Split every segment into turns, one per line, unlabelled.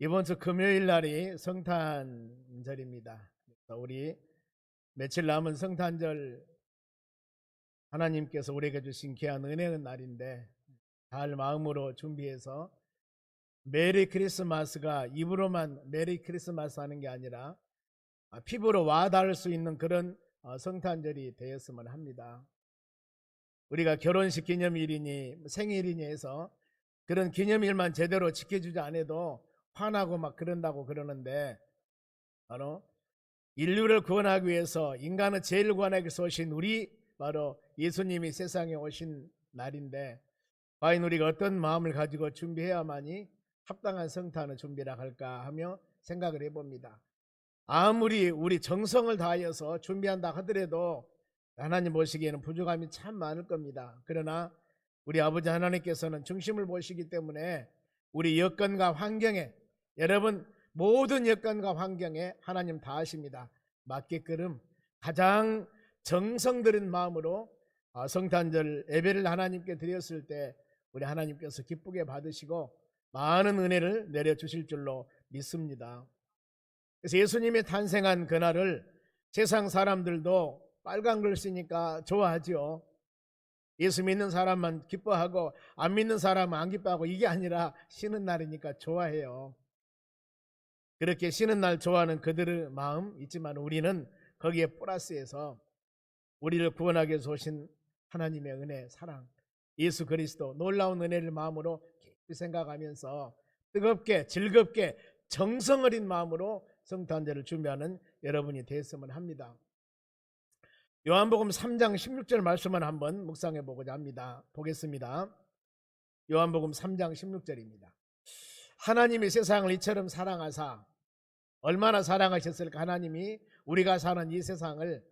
이번 주 금요일 날이 성탄절입니다. 그래서 우리 며칠 남은 성탄절 하나님께서 우리에게 주신 귀한 은혜의 날인데 잘 마음으로 준비해서 메리 크리스마스가 입으로만 메리 크리스마스 하는 게 아니라 피부로 와닿을 수 있는 그런 성탄절이 되었으면 합니다. 우리가 결혼식 기념일이니 생일이니 해서 그런 기념일만 제대로 지켜주지 않아도 화나고 막 그런다고 그러는데, 바로 인류를 구원하기 위해서, 인간을 제일 구원하기 위해서 오신 우리 바로 예수님이 세상에 오신 날인데, 과연 우리가 어떤 마음을 가지고 준비해야만이 합당한 성탄을 준비라 할까 하며 생각을 해봅니다. 아무리 우리 정성을 다하여서 준비한다 하더라도 하나님 보시기에는 부족함이 참 많을 겁니다. 그러나 우리 아버지 하나님께서는 중심을 보시기 때문에 우리 여건과 환경에, 여러분 모든 여건과 환경에 하나님 다 아십니다. 맞게끔 가장 정성 들인 마음으로 성탄절 예배를 하나님께 드렸을 때 우리 하나님께서 기쁘게 받으시고 많은 은혜를 내려주실 줄로 믿습니다. 그래서 예수님이 탄생한 그날을 세상 사람들도 빨간 글 쓰니까 좋아하죠. 예수 믿는 사람만 기뻐하고 안 믿는 사람은 안 기뻐하고, 이게 아니라 쉬는 날이니까 좋아해요. 그렇게 쉬는 날 좋아하는 그들의 마음 있지만, 우리는 거기에 플러스해서 우리를 구원하기 위해서 오신 하나님의 은혜, 사랑, 예수 그리스도 놀라운 은혜를 마음으로 깊이 생각하면서 뜨겁게 즐겁게 정성 어린 마음으로 성탄절을 준비하는 여러분이 되었으면 합니다. 요한복음 3장 16절 말씀을 한번 묵상해 보고자 합니다. 보겠습니다. 요한복음 3장 16절입니다. 하나님이 세상을 이처럼 사랑하사, 얼마나 사랑하셨을까. 하나님이 우리가 사는 이 세상을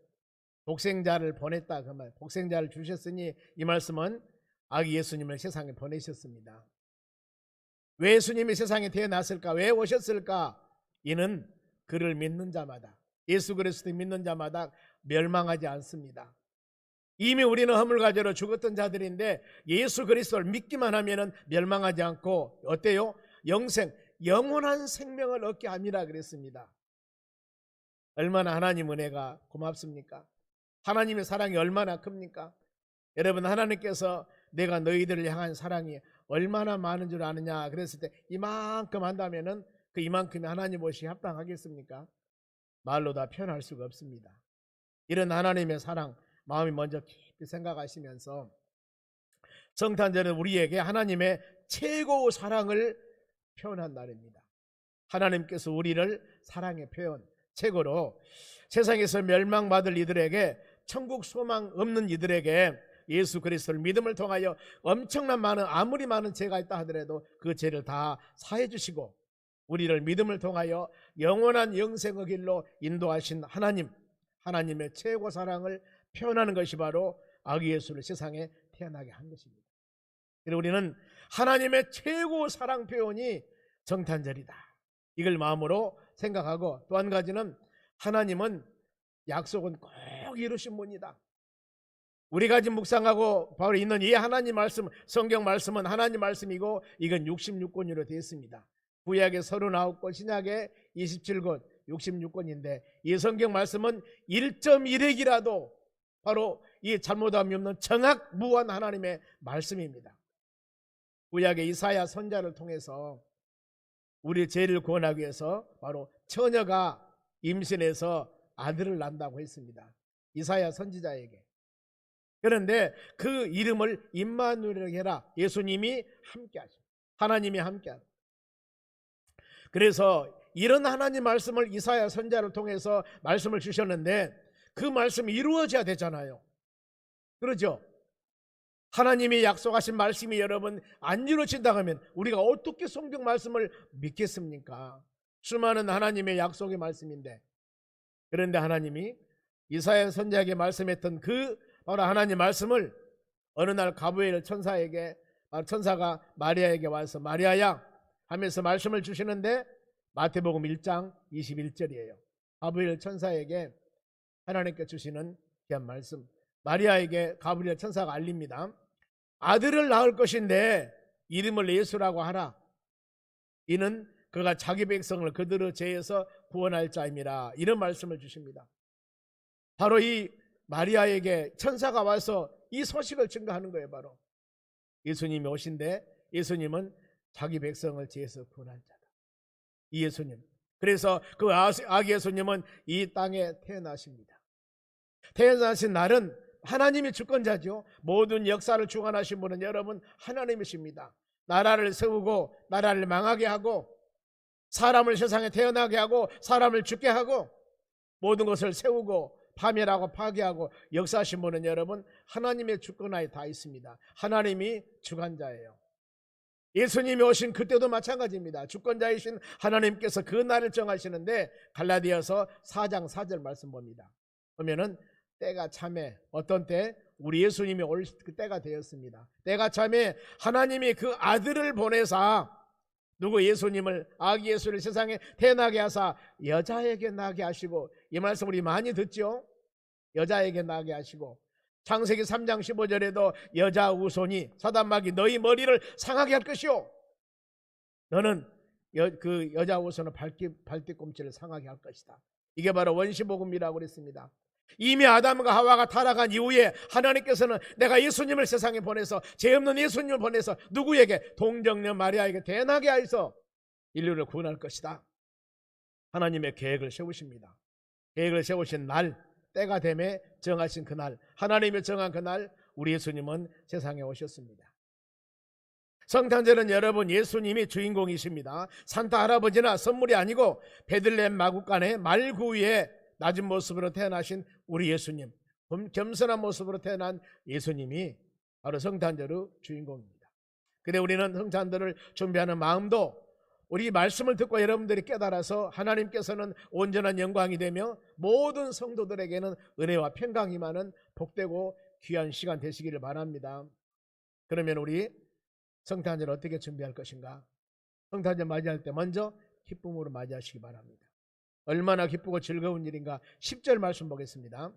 독생자를 보냈다, 그 말, 독생자를 주셨으니 이 말씀은 아기 예수님을 세상에 보내셨습니다. 왜 예수님이 세상에 태어났을까? 왜 오셨을까? 이는 그를 믿는 자마다, 예수 그리스도 믿는 자마다 멸망하지 않습니다. 이미 우리는 허물가지로 죽었던 자들인데 예수 그리스도를 믿기만 하면 멸망하지 않고 어때요? 영생, 영원한 생명을 얻게 함이라 그랬습니다. 얼마나 하나님 은혜가 고맙습니까? 하나님의 사랑이 얼마나 큽니까? 여러분, 하나님께서 내가 너희들을 향한 사랑이 얼마나 많은 줄 아느냐 그랬을 때 이만큼 한다면은 그 이만큼이 하나님 보시기에 합당하겠습니까? 말로 다 표현할 수가 없습니다. 이런 하나님의 사랑 마음이 먼저 깊이 생각하시면서, 성탄절은 우리에게 하나님의 최고 사랑을 표현한 날입니다. 하나님께서 우리를 사랑의 표현, 최고로 세상에서 멸망받을 이들에게, 천국 소망 없는 이들에게 예수 그리스도를 믿음을 통하여 엄청난 많은, 아무리 많은 죄가 있다 하더라도 그 죄를 다 사해 주시고 우리를 믿음을 통하여 영원한 영생의 길로 인도하신 하나님, 하나님의 최고 사랑을 표현하는 것이 바로 아기 예수를 세상에 태어나게 한 것입니다. 그리고 우리는 하나님의 최고 사랑 표현이 성탄절이다, 이걸 마음으로 생각하고, 또 한 가지는 하나님은 약속은 꼭 이루신 분이다. 우리가 지금 묵상하고 바로 있는 이 하나님 말씀, 성경 말씀은 하나님 말씀이고 이건 66권으로 되어 있습니다. 구약에 39권, 신약에 27권, 66권인데 이 성경 말씀은 1.1핵이라도 바로 이 잘못함이 없는 정확 무한 하나님의 말씀입니다. 구약의 이사야 선자를 통해서 우리의 죄를 구원하기 위해서 바로 처녀가 임신해서 아들을 낳는다고 했습니다. 이사야 선지자에게. 그런데 그 이름을 임마누엘이라고 해라. 예수님이 함께하십니다. 하나님이 함께하다. 그래서 이런 하나님 말씀을 이사야 선자를 통해서 말씀을 주셨는데 그 말씀이 이루어져야 되잖아요. 그렇죠? 하나님이 약속하신 말씀이 여러분 안 이루어진다고 하면 우리가 어떻게 성경 말씀을 믿겠습니까? 수많은 하나님의 약속의 말씀인데, 그런데 하나님이 이사야 선자에게 말씀했던 그 바로 하나님 말씀을 어느 날 가브리엘 천사에게, 천사가 마리아에게 와서 마리아야 하면서 말씀을 주시는데 마태복음 1장 21절이에요. 가브리엘 천사에게 하나님께 주시는 귀한 말씀, 마리아에게 가브리엘 천사가 알립니다. 아들을 낳을 것인데 이름을 예수라고 하라. 이는 그가 자기 백성을 그들의 죄에서 구원할 자임이라, 이런 말씀을 주십니다. 바로 이 마리아에게 천사가 와서 이 소식을 증거하는 거예요. 바로 예수님이 오신데, 예수님은 자기 백성을 죄에서 구원할 자다, 이 예수님. 그래서 그 아기 예수님은 이 땅에 태어나십니다. 태어나신 날은 하나님이 주권자죠. 모든 역사를 주관하신 분은 여러분 하나님이십니다. 나라를 세우고 나라를 망하게 하고 사람을 세상에 태어나게 하고 사람을 죽게 하고 모든 것을 세우고 파멸하고 파괴하고 역사하신 분은 여러분 하나님의 주권하에 다 있습니다. 하나님이 주관자예요. 예수님이 오신 그때도 마찬가지입니다. 주권자이신 하나님께서 그 날을 정하시는데, 갈라디아서 4장 4절 말씀 봅니다. 보면은 때가 참에, 어떤 때? 우리 예수님이 올 그 때가 되었습니다. 때가 참에 하나님이 그 아들을 보내사, 누구? 예수님을, 아기 예수를 세상에 태어나게 하사 여자에게 나게 하시고, 이 말씀 우리 많이 듣죠? 여자에게 나게 하시고, 창세기 3장 15절에도 여자 우손이 사단마귀 너희 머리를 상하게 할 것이요, 너는 그 여자 우손의 발뒤꿈치를 상하게 할 것이다. 이게 바로 원시복음이라고 그랬습니다. 이미 아담과 하와가 타락한 이후에 하나님께서는 내가 예수님을 세상에 보내서, 죄 없는 예수님을 보내서 누구에게? 동정녀 마리아에게 태어나게 하여서 인류를 구원할 것이다. 하나님의 계획을 세우십니다. 계획을 세우신 날, 때가 되매 정하신 그날, 하나님이 정한 그날 우리 예수님은 세상에 오셨습니다. 성탄절은 여러분 예수님이 주인공이십니다. 산타 할아버지나 선물이 아니고 베들레헴 마구간에 말구 위에 낮은 모습으로 태어나신 우리 예수님, 겸손한 모습으로 태어난 예수님이 바로 성탄절의 주인공입니다. 근데 우리는 성탄절을 준비하는 마음도 우리 말씀을 듣고 여러분들이 깨달아서 하나님께서는 온전한 영광이 되며 모든 성도들에게는 은혜와 평강이 많은 복되고 귀한 시간 되시기를 바랍니다. 그러면 우리 성탄절 어떻게 준비할 것인가? 성탄절 맞이할 때 먼저 기쁨으로 맞이하시기 바랍니다. 얼마나 기쁘고 즐거운 일인가? 10절 말씀 보겠습니다.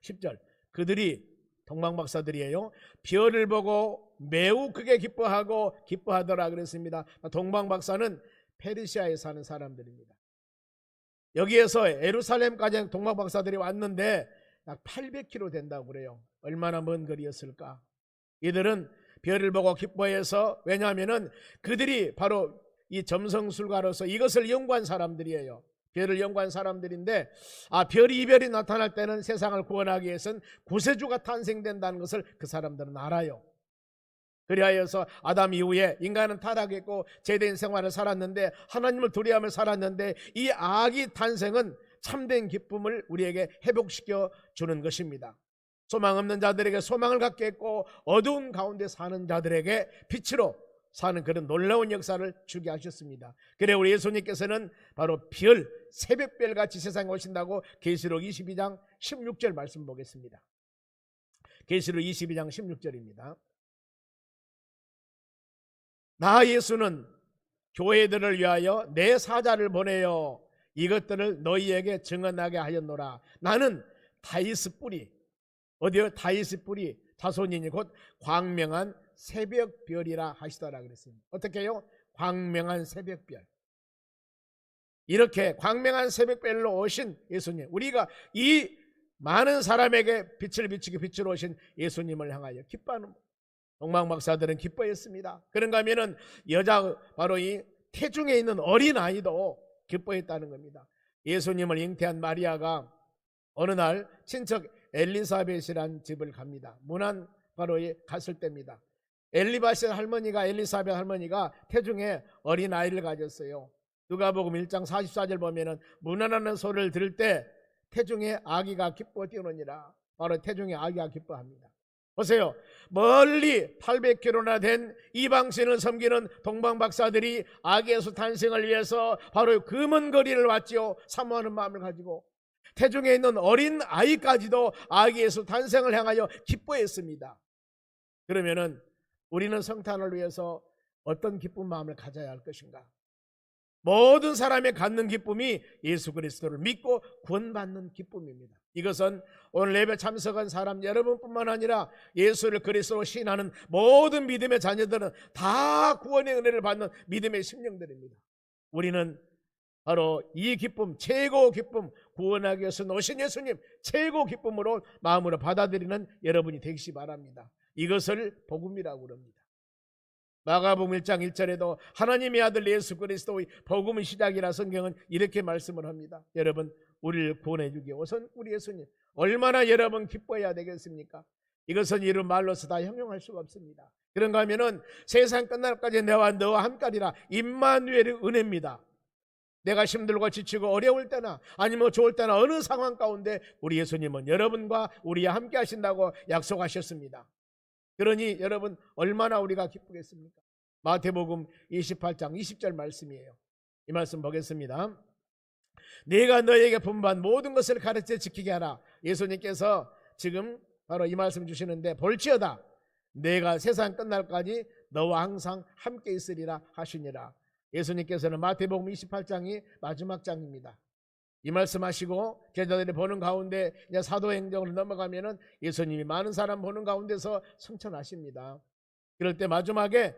10절, 그들이, 동방박사들이에요, 별을 보고 매우 크게 기뻐하더라 그랬습니다. 동방박사는 페르시아에 사는 사람들입니다. 여기에서 예루살렘까지 동방박사들이 왔는데 약 800km 된다고 그래요. 얼마나 먼 거리였을까? 이들은 별을 보고 기뻐해서, 왜냐하면 그들이 바로 이 점성술가로서 이것을 연구한 사람들이에요. 별을 연구한 사람들인데, 별이 이별이 나타날 때는 세상을 구원하기 위해서는 구세주가 탄생된다는 것을 그 사람들은 알아요. 그리하여서 아담 이후에 인간은 타락했고 죄된 생활을 살았는데, 하나님을 두려워하며 살았는데, 이 아기 탄생은 참된 기쁨을 우리에게 회복시켜 주는 것입니다. 소망 없는 자들에게 소망을 갖게 했고, 어두운 가운데 사는 자들에게 빛으로 사는 그런 놀라운 역사를 주게 하셨습니다. 그래 우리 예수님께서는 바로 별, 새벽별 같이 세상에 오신다고 계시록 22장 16절 말씀 보겠습니다. 계시록 22장 16절입니다. 나 예수는 교회들을 위하여 내 사자를 보내어 이것들을 너희에게 증언하게 하였노라. 나는 다윗의 뿌리, 어디요? 다윗의 뿌리, 자손이니 곧 광명한 새벽별이라 하시더라 그랬습니다. 어떻게 해요? 광명한 새벽별. 이렇게 광명한 새벽별로 오신 예수님, 우리가 이 많은 사람에게 빛을 비추기 빛으로 오신 예수님을 향하여 기뻐하는, 동방박사들은 기뻐했습니다. 그런가 하면은 바로 이 태중에 있는 어린아이도 기뻐했다는 겁니다. 예수님을 잉태한 마리아가 어느 날 친척 엘리사벳이란 집을 갑니다. 문안 바로 갔을 때입니다. 엘리사벳 할머니가 태중에 어린아이를 가졌어요. 누가복음 1장 44절 보면은 문안하는 소리를 들을 때 태중에 아기가 기뻐 뛰노니라. 바로 태중에 아기가 기뻐합니다. 보세요. 멀리 800km나 된 이방신을 섬기는 동방박사들이 아기 예수 탄생을 위해서 바로 그 먼 거리를 왔지요. 사모하는 마음을 가지고 태중에 있는 어린 아이까지도 아기 예수 탄생을 향하여 기뻐했습니다. 그러면은 우리는 성탄을 위해서 어떤 기쁜 마음을 가져야 할 것인가? 모든 사람이 갖는 기쁨이 예수 그리스도를 믿고 구원받는 기쁨입니다. 이것은 오늘 예배 참석한 사람 여러분뿐만 아니라 예수를 그리스도로 신하는 모든 믿음의 자녀들은 다 구원의 은혜를 받는 믿음의 심령들입니다. 우리는 바로 이 기쁨, 최고 기쁨, 구원하기 위해서 오신 예수님 최고 기쁨으로 마음으로 받아들이는 여러분이 되시기 바랍니다. 이것을 복음이라고 그럽니다. 마가복음 1장 1절에도 하나님의 아들 예수 그리스도의 복음의 시작이라 성경은 이렇게 말씀을 합니다. 여러분, 우리를 구원해 주기 우선 우리 예수님 얼마나 여러분 기뻐해야 되겠습니까? 이것은 이런 말로서 다 형용할 수가 없습니다. 그런가 하면은 세상 끝날까지 내와 너와 함께하리라 임마누엘의 은혜입니다. 내가 힘들고 지치고 어려울 때나 아니면 좋을 때나 어느 상황 가운데 우리 예수님은 여러분과 우리와 함께 하신다고 약속하셨습니다. 그러니 여러분 얼마나 우리가 기쁘겠습니까? 마태복음 28장 20절 말씀이에요. 이 말씀 보겠습니다. 내가 너에게 분부한 모든 것을 가르쳐 지키게 하라. 예수님께서 지금 바로 이 말씀 주시는데 볼지어다 내가 세상 끝날까지 너와 항상 함께 있으리라 하시니라. 예수님께서는 마태복음 28장이 마지막 장입니다. 이 말씀하시고 제자들이 보는 가운데 이제 사도행정으로 넘어가면은 예수님이 많은 사람 보는 가운데서 성천하십니다. 그럴 때 마지막에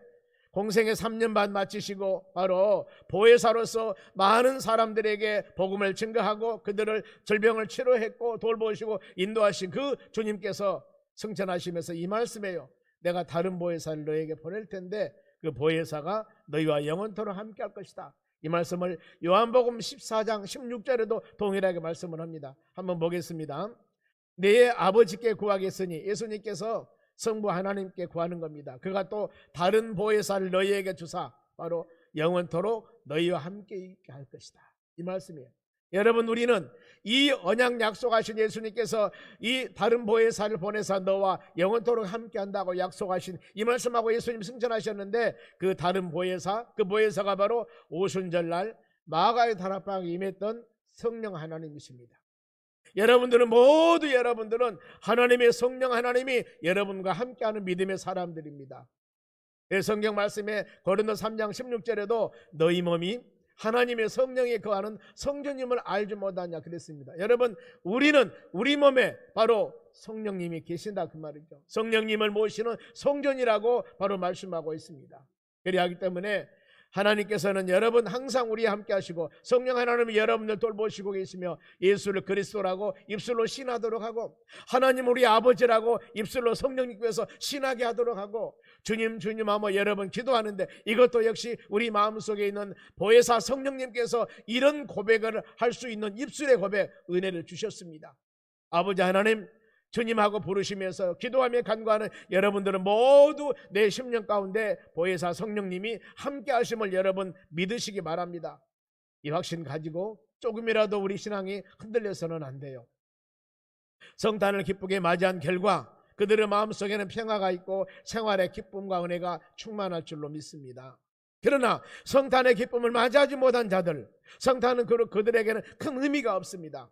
공생의 3년 반 마치시고 바로 보혜사로서 많은 사람들에게 복음을 증거하고 그들을 질병을 치료했고 돌보시고 인도하신 그 주님께서 성천하시면서 이 말씀이에요. 내가 다른 보혜사를 너에게 보낼 텐데 그 보혜사가 너희와 영원토록 함께 할 것이다. 이 말씀을 요한복음 14장 16절에도 동일하게 말씀을 합니다. 한번 보겠습니다. 내 아버지께 구하겠으니 예수님께서 성부 하나님께 구하는 겁니다. 그가 또 다른 보혜사를 너희에게 주사 바로 영원토록 너희와 함께 있게 할 것이다. 이 말씀이에요. 여러분, 우리는 이 언약 약속하신 예수님께서 이 다른 보혜사를 보내서 너와 영원토록 함께한다고 약속하신 이 말씀하고 예수님 승천하셨는데 그 다른 보혜사, 그 보혜사가 바로 오순절날 마가의 다락방에 임했던 성령 하나님이십니다. 여러분들은 모두 여러분들은 하나님의 성령 하나님이 여러분과 함께하는 믿음의 사람들입니다. 성경 말씀에 고린도 3장 16절에도 너희 몸이 하나님의 성령이 거하는 성전임을 알지 못하냐 그랬습니다. 여러분, 우리는 우리 몸에 바로 성령님이 계신다 그 말이죠. 성령님을 모시는 성전이라고 바로 말씀하고 있습니다. 그리하기 때문에 하나님께서는 여러분 항상 우리와 함께 하시고 성령 하나님이 여러분들 돌보시고 계시며 예수를 그리스도라고 입술로 신하도록 하고 하나님 우리 아버지라고 입술로 성령님께서 신하게 하도록 하고 주님 주님 하며 여러분 기도하는데 이것도 역시 우리 마음속에 있는 보혜사 성령님께서 이런 고백을 할 수 있는 입술의 고백 은혜를 주셨습니다. 아버지 하나님 주님하고 부르시면서 기도하며 간구하는 여러분들은 모두 내 심령 가운데 보혜사 성령님이 함께 하심을 여러분 믿으시기 바랍니다. 이 확신 가지고 조금이라도 우리 신앙이 흔들려서는 안 돼요. 성탄을 기쁘게 맞이한 결과 그들의 마음속에는 평화가 있고 생활의 기쁨과 은혜가 충만할 줄로 믿습니다. 그러나 성탄의 기쁨을 맞이하지 못한 자들, 성탄은 그들에게는 큰 의미가 없습니다.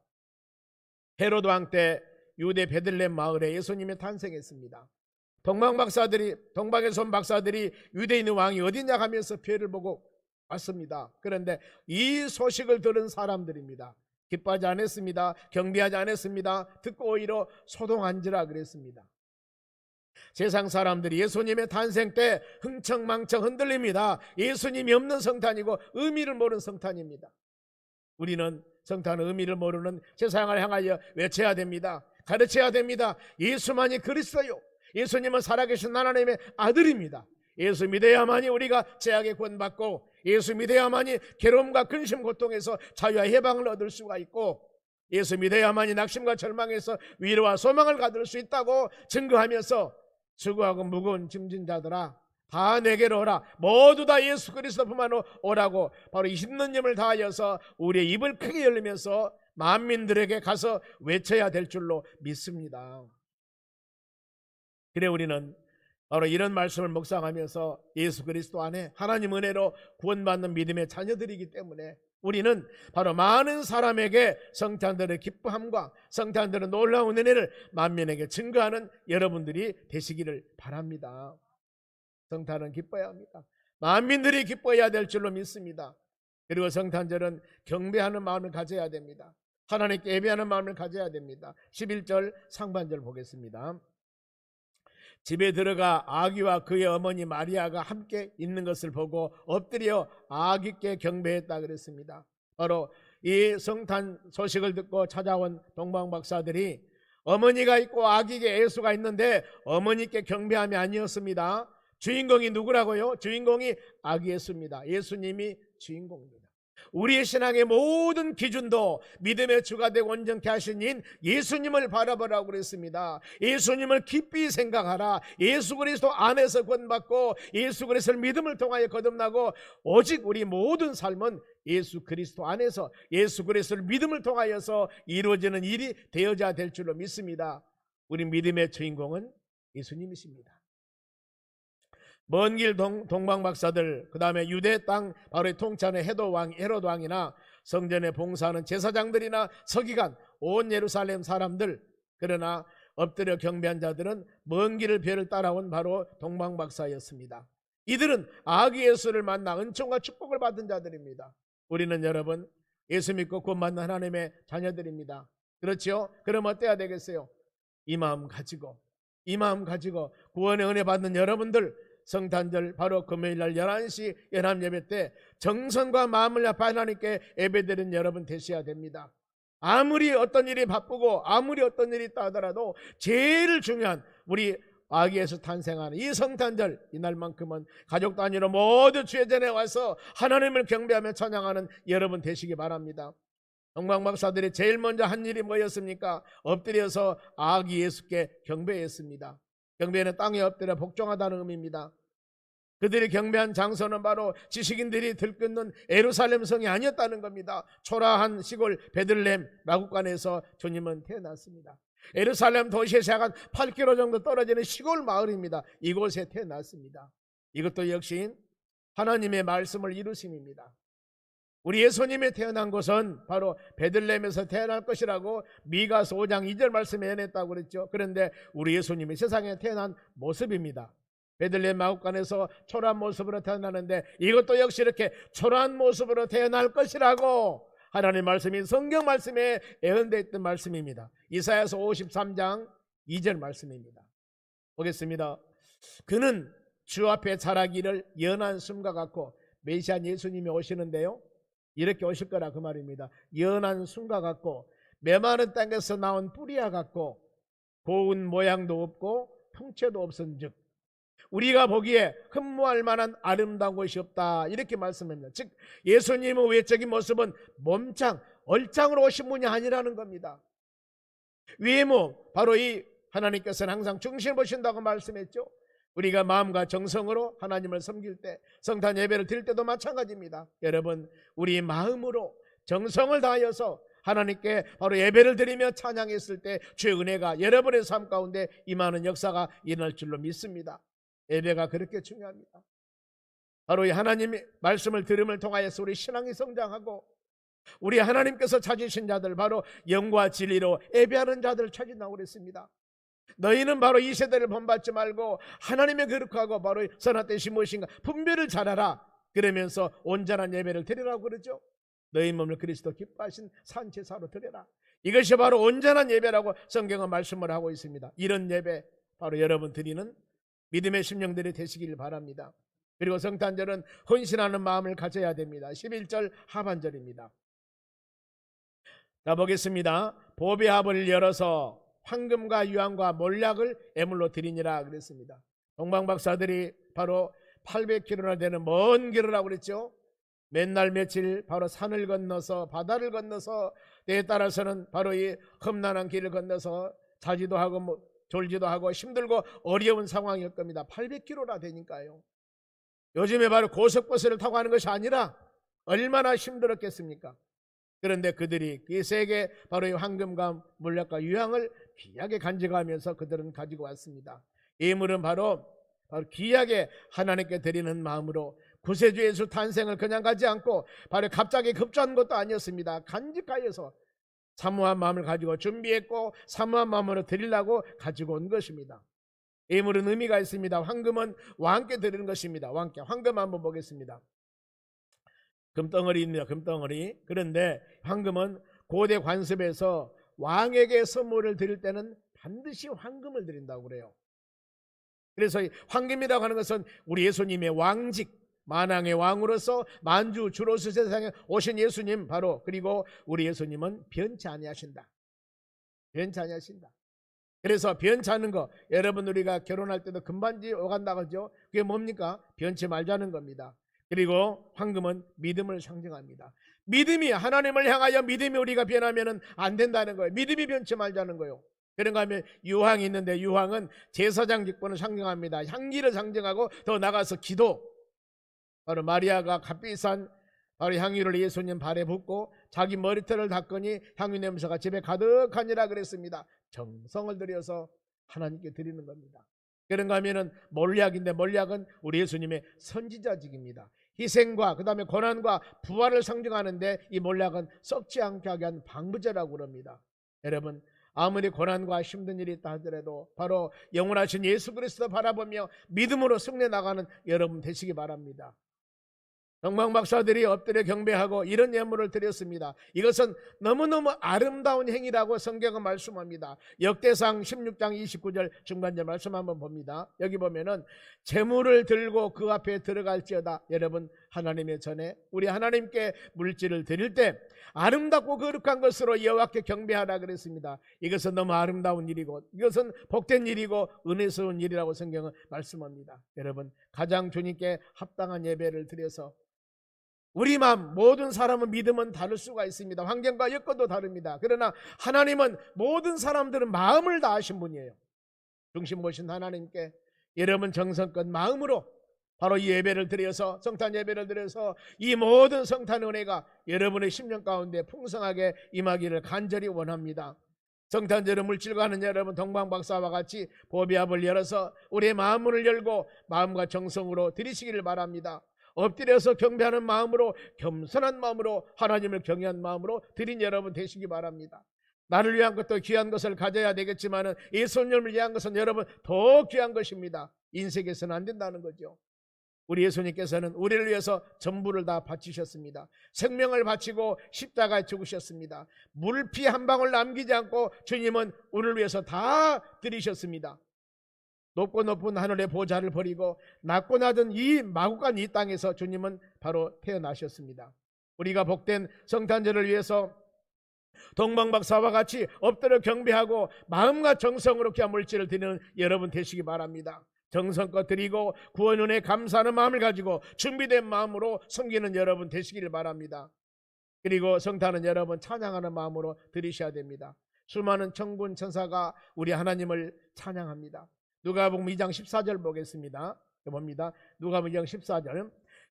헤로드 왕 때 유대 베들레헴 마을에 예수님이 탄생했습니다. 동방의 손 박사들이 유대인의 왕이 어디냐 하면서 별을 보고 왔습니다. 그런데 이 소식을 들은 사람들입니다. 기뻐하지 않았습니다. 경비하지 않았습니다. 듣고 오히려 소동한지라 그랬습니다. 세상 사람들이 예수님의 탄생 때 흥청망청 흔들립니다. 예수님이 없는 성탄이고 의미를 모르는 성탄입니다. 우리는 성탄의 의미를 모르는 세상을 향하여 외쳐야 됩니다. 가르쳐야 됩니다. 예수만이 그리스도요. 예수님은 살아계신 하나님의 아들입니다. 예수 믿어야만이 우리가 죄악에 구원받고 예수 믿어야만이 괴로움과 근심 고통에서 자유와 해방을 얻을 수가 있고 예수 믿어야만이 낙심과 절망에서 위로와 소망을 받을 수 있다고 증거하면서 수고하고 무거운 짐진 자들아 다 내게로 오라. 모두 다 예수 그리스도뿐만 오라고 바로 20년임을 다하여서 우리의 입을 크게 열리면서 만민들에게 가서 외쳐야 될 줄로 믿습니다. 그래 우리는 바로 이런 말씀을 묵상하면서 예수 그리스도 안에 하나님 은혜로 구원받는 믿음의 자녀들이기 때문에 우리는 바로 많은 사람에게 성탄절의 기뻐함과 성탄절의 놀라운 은혜를 만민에게 증거하는 여러분들이 되시기를 바랍니다. 성탄은 기뻐야 합니다. 만민들이 기뻐해야 될 줄로 믿습니다. 그리고 성탄절은 경배하는 마음을 가져야 됩니다. 하나님께 예배하는 마음을 가져야 됩니다. 11절 상반절 보겠습니다. 집에 들어가 아기와 그의 어머니 마리아가 함께 있는 것을 보고 엎드려 아기께 경배했다 그랬습니다. 바로 이 성탄 소식을 듣고 찾아온 동방 박사들이 어머니가 있고 아기에게 예수가 있는데 어머니께 경배함이 아니었습니다. 주인공이 누구라고요? 주인공이 아기 예수입니다. 예수님이 주인공입니다. 우리의 신앙의 모든 기준도 믿음의 주가 되고 온전케 하신 인 예수님을 바라보라고 그랬습니다. 예수님을 깊이 생각하라. 예수 그리스도 안에서 구원받고 예수 그리스도를 믿음을 통하여 거듭나고 오직 우리 모든 삶은 예수 그리스도 안에서 예수 그리스도를 믿음을 통하여서 이루어지는 일이 되어져야 될 줄로 믿습니다. 우리 믿음의 주인공은 예수님이십니다. 먼 길 동방 박사들, 그 다음에 유대 땅 바로 통치하는 헤롯 왕이나 성전에 봉사하는 제사장들이나 서기관, 온 예루살렘 사람들, 그러나 엎드려 경배한 자들은 먼 길을 별을 따라온 바로 동방 박사였습니다. 이들은 아기 예수를 만나 은총과 축복을 받은 자들입니다. 우리는 여러분 예수 믿고 구원 받는 하나님의 자녀들입니다. 그렇죠? 그럼 어때야 되겠어요? 이 마음 가지고 구원의 은혜 받는 여러분들, 성탄절 바로 금요일날 11시 연합예배 때 정성과 마음을 다해 하나님께 예배드리는 여러분 되셔야 됩니다. 아무리 어떤 일이 바쁘고 아무리 어떤 일이 있다 하더라도 제일 중요한 우리 아기 예수 탄생하는 이 성탄절, 이날만큼은 가족 단위로 모두 주의 전에 와서 하나님을 경배하며 찬양하는 여러분 되시기 바랍니다. 동방 박사들이 제일 먼저 한 일이 뭐였습니까? 엎드려서 아기 예수께 경배했습니다. 경배는 땅에 엎드려 복종하다는 의미입니다. 그들이 경배한 장소는 바로 지식인들이 들끓는 예루살렘 성이 아니었다는 겁니다. 초라한 시골 베들레헴 마구간에서 주님은 태어났습니다. 예루살렘 도시에서 약 8km 정도 떨어지는 시골 마을입니다. 이곳에 태어났습니다. 이것도 역시 하나님의 말씀을 이루심입니다. 우리 예수님이 태어난 곳은 바로 베들레헴에서 태어날 것이라고 미가서 5장 2절 말씀에 예언했다고 그랬죠. 그런데 우리 예수님이 세상에 태어난 모습입니다. 베들레헴 마구간에서 초라한 모습으로 태어나는데 이것도 역시 이렇게 초라한 모습으로 태어날 것이라고 하나님의 말씀이 성경 말씀에 예언되어 있던 말씀입니다. 이사야서 53장 2절 말씀입니다. 보겠습니다. 그는 주 앞에 자라기를 연한 숨과 같고, 메시아 예수님이 오시는데요, 이렇게 오실 거라 그 말입니다. 연한 숨과 같고 메마른 땅에서 나온 뿌리와 같고 고운 모양도 없고 형체도 없은즉 우리가 보기에 흠모할 만한 아름다운 것이 없다, 이렇게 말씀합니다. 즉 예수님의 외적인 모습은 몸짱, 얼짱으로 오신 분이 아니라는 겁니다. 외모, 바로 이 하나님께서는 항상 중심을 보신다고 말씀했죠. 우리가 마음과 정성으로 하나님을 섬길 때, 성탄 예배를 드릴 때도 마찬가지입니다. 여러분, 우리 마음으로 정성을 다하여서 하나님께 바로 예배를 드리며 찬양했을 때 주의 은혜가 여러분의 삶 가운데 임하는 역사가 일어날 줄로 믿습니다. 예배가 그렇게 중요합니다. 바로 이 하나님의 말씀을 들음을 통하여서 우리 신앙이 성장하고 우리 하나님께서 찾으신 자들, 바로 영과 진리로 예배하는 자들을 찾으라고 그랬습니다. 너희는 바로 이 세대를 본받지 말고 하나님의 거룩하고 바로 선한 뜻이 무엇인가 분별을 잘하라, 그러면서 온전한 예배를 드리라고 그러죠. 너희 몸을 그리스도 기뻐하신 산제사로 드려라. 이것이 바로 온전한 예배라고 성경은 말씀을 하고 있습니다. 이런 예배 바로 여러분 드리는 믿음의 심령들이 되시길 바랍니다. 그리고 성탄절은 헌신하는 마음을 가져야 됩니다. 11절 하반절입니다. 자, 보겠습니다. 보배합을 열어서 황금과 유황과 몰약을 예물로 드리니라 그랬습니다. 동방박사들이 바로 800km나 되는 먼 길을 하고 그랬죠. 맨날 며칠 바로 산을 건너서 바다를 건너서 때에 따라서는 바로 이 험난한 길을 건너서 자지도 하고 졸지도 하고 힘들고 어려운 상황일 겁니다. 800km나 되니까요. 요즘에 바로 고속버스를 타고 하는 것이 아니라 얼마나 힘들었겠습니까? 그런데 그들이 이 세계 바로 이 황금과 몰약과 유황을 귀하게 간직하면서 그들은 가지고 왔습니다. 예물은 바로 귀하게 하나님께 드리는 마음으로 구세주 예수 탄생을 그냥 가지 않고 바로 갑자기 급조한 것도 아니었습니다. 간직하여서 사모한 마음을 가지고 준비했고 사모한 마음으로 드리려고 가지고 온 것입니다. 예물은 의미가 있습니다. 황금은 왕께 드리는 것입니다. 왕께. 황금 한번 보겠습니다. 금덩어리입니다. 금덩어리. 그런데 황금은 고대 관습에서 왕에게 선물을 드릴 때는 반드시 황금을 드린다고 그래요. 그래서 이 황금이라고 하는 것은 우리 예수님의 왕직, 만왕의 왕으로서 만주 주로서 세상에 오신 예수님 바로, 그리고 우리 예수님은 변치 아니하신다. 변치 아니하신다. 그래서 변치하는 거, 여러분 우리가 결혼할 때도 금반지 오간다고 하죠. 그게 뭡니까? 변치 말자는 겁니다. 그리고 황금은 믿음을 상징합니다. 믿음이, 하나님을 향하여 믿음이 우리가 변하면 안 된다는 거예요. 믿음이 변치 말자는 거예요. 그런가 하면 유황이 있는데, 유황은 제사장 직분을 상징합니다. 향기를 상징하고, 더 나가서 기도, 바로 마리아가 값비싼 바로 향유를 예수님 발에 붓고 자기 머리털을 닦으니 향유 냄새가 집에 가득하니라 그랬습니다. 정성을 들여서 하나님께 드리는 겁니다. 그런가 하면은 몰약인데, 몰약은 우리 예수님의 선지자직입니다. 희생과 그 다음에 고난과 부활을 상징하는데, 이 몰약은 썩지 않게 하게 한 방부제라고 그럽니다. 여러분, 아무리 고난과 힘든 일이 있다 하더라도 바로 영원하신 예수 그리스도 바라보며 믿음으로 승리해 나가는 여러분 되시기 바랍니다. 동방 박사들이 엎드려 경배하고 이런 예물을 드렸습니다. 이것은 너무너무 아름다운 행위라고 성경은 말씀합니다. 역대상 16장 29절 중간절 말씀 한번 봅니다. 여기 보면은 제물을 들고 그 앞에 들어갈지어다. 여러분, 하나님의 전에 우리 하나님께 물질을 드릴 때 아름답고 거룩한 것으로 여호와께 경배하라 그랬습니다. 이것은 너무 아름다운 일이고, 이것은 복된 일이고 은혜스러운 일이라고 성경은 말씀합니다. 여러분, 가장 주님께 합당한 예배를 드려서 우리 마음, 모든 사람은 믿음은 다를 수가 있습니다. 환경과 여건도 다릅니다. 그러나 하나님은 모든 사람들은 마음을 다하신 분이에요. 중심 보신 하나님께 여러분 정성껏 마음으로 바로 이 예배를 드려서, 성탄 예배를 드려서 이 모든 성탄 은혜가 여러분의 심령 가운데 풍성하게 임하기를 간절히 원합니다. 성탄절의 물질과 하는 여러분, 동방박사와 같이 보배합을 열어서 우리의 마음문을 열고 마음과 정성으로 드리시기를 바랍니다. 엎드려서 경배하는 마음으로, 겸손한 마음으로, 하나님을 경외한 마음으로 드린 여러분 되시기 바랍니다. 나를 위한 것도 귀한 것을 가져야 되겠지만 예수님을 위한 것은 여러분 더 귀한 것입니다. 인색해서는 안 된다는 거죠. 우리 예수님께서는 우리를 위해서 전부를 다 바치셨습니다. 생명을 바치고 십자가에 죽으셨습니다. 물피 한 방울 남기지 않고 주님은 우리를 위해서 다 드리셨습니다. 높고 높은 하늘의 보좌를 버리고 낮고 낮은 이 마구간 이 땅에서 주님은 바로 태어나셨습니다. 우리가 복된 성탄절을 위해서 동방박사와 같이 엎드려 경배하고 마음과 정성으로 귀한 물질을 드리는 여러분 되시기 바랍니다. 정성껏 드리고 구원 은혜 감사하는 마음을 가지고 준비된 마음으로 섬기는 여러분 되시기를 바랍니다. 그리고 성탄은 여러분 찬양하는 마음으로 드리셔야 됩니다. 수많은 천군 천사가 우리 하나님을 찬양합니다. 누가복음 2장 14절 보겠습니다. 봅니다. 누가복음 2장 14절.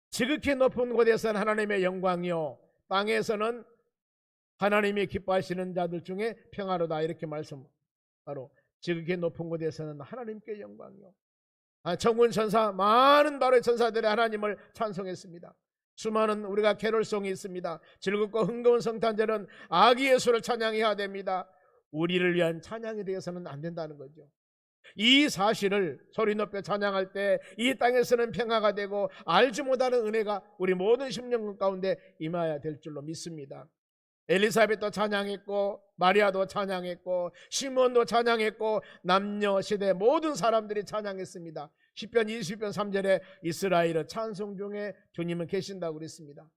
지극히 높은 곳에서는 하나님의 영광이요 땅에서는 하나님이 기뻐하시는 자들 중에 평화로다. 이렇게 말씀. 바로 지극히 높은 곳에서는 하나님께 영광이요. 천군 천사, 많은 바로 천사들의 하나님을 찬송했습니다. 수많은 우리가 캐롤송이 있습니다. 즐겁고 흥겨운 성탄절은 아기 예수를 찬양해야 됩니다. 우리를 위한 찬양이 되어서는 안 된다는 거죠. 이 사실을 소리 높여 찬양할 때 이 땅에서는 평화가 되고 알지 못하는 은혜가 우리 모든 심령 가운데 임해야 될 줄로 믿습니다. 엘리사벳도 찬양했고 마리아도 찬양했고 시몬도 찬양했고 남녀 시대 모든 사람들이 찬양했습니다. 시편 20편 3절에 이스라엘의 찬송 중에 주님은 계신다고 그랬습니다.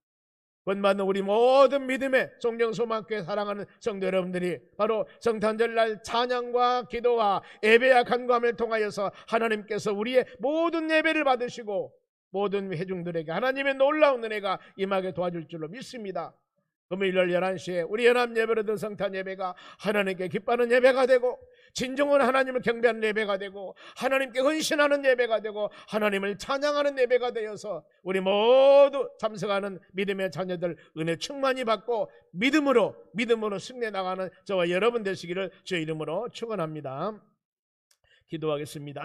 본받는 우리 모든 믿음의 송정소망교회 사랑하는 성도 여러분들이 바로 성탄절날 찬양과 기도와 예배와 간구함을 통하여서 하나님께서 우리의 모든 예배를 받으시고 모든 회중들에게 하나님의 놀라운 은혜가 임하게 도와줄 줄로 믿습니다. 금요일날 11시에 우리 연합 예배로 든 성탄 예배가 하나님께 기뻐하는 예배가 되고 진정한 하나님을 경배하는 예배가 되고 하나님께 헌신하는 예배가 되고 하나님을 찬양하는 예배가 되어서 우리 모두 참석하는 믿음의 자녀들 은혜 충만히 받고 믿음으로 승리해 나가는 저와 여러분 되시기를 주의 이름으로 축원합니다. 기도하겠습니다.